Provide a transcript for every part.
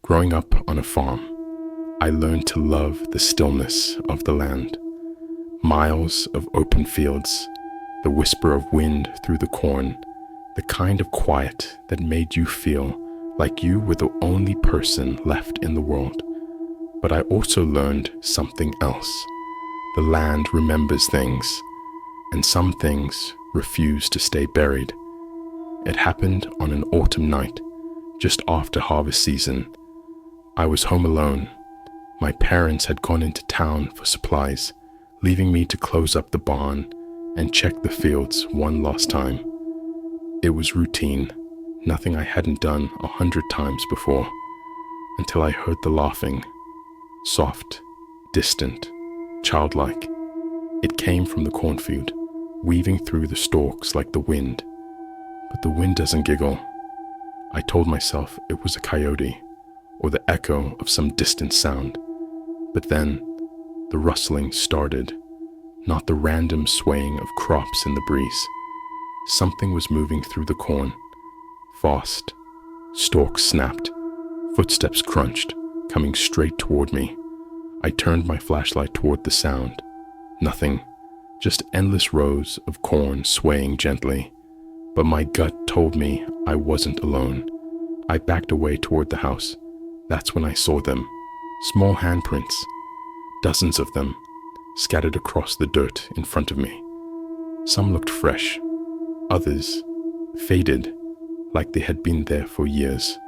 Growing up on a farm, I learned to love the stillness of the land. Miles of open fields, the whisper of wind through the corn, the kind of quiet that made you feel like you were the only person left in the world. But I also learned something else. The land remembers things, and some things refuse to stay buried. It happened on an autumn night, just after harvest season. I was home alone. My parents had gone into town for supplies, leaving me to close up the barn and check the fields one last time. It was routine, nothing I hadn't done 100 times before, until I heard the laughing, soft, distant, childlike. It came from the cornfield, weaving through the stalks like the wind. But the wind doesn't giggle. I told myself it was a coyote, or the echo of some distant sound. But then, the rustling started, not the random swaying of crops in the breeze. Something was moving through the corn, fast. Stalks snapped, footsteps crunched, coming straight toward me. I turned my flashlight toward the sound. Nothing, just endless rows of corn swaying gently. But my gut told me I wasn't alone. I backed away toward the house. That's when I saw them, small handprints, dozens of them, scattered across the dirt in front of me. Some looked fresh, others faded, like they had been there for years.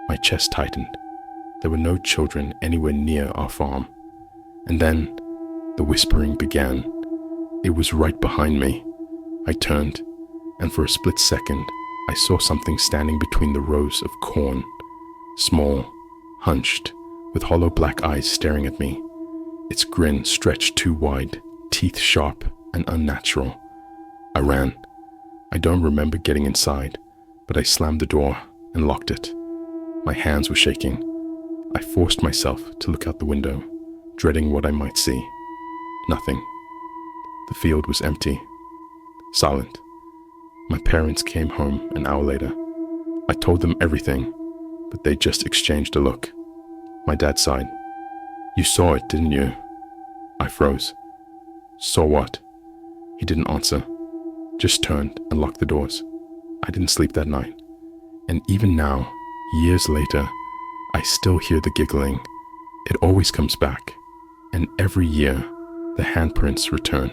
My chest tightened. There were no children anywhere near our farm. And then the whispering began. It was right behind me. I turned, and for a split second, I saw something standing between the rows of corn, small, hunched, with hollow black eyes staring at me. Its grin stretched too wide, teeth sharp and unnatural. I ran. I don't remember getting inside, but I slammed the door and locked it. My hands were shaking. I forced myself to look out the window, dreading what I might see. Nothing. The field was empty, silent. My parents came home an hour later. I told them everything, but they just exchanged a look. My dad sighed. "You saw it, didn't you?" I froze. "Saw what?" He didn't answer, just turned and locked the doors. I didn't sleep that night. And even now, years later, I still hear the giggling. It always comes back. And every year, the handprints return.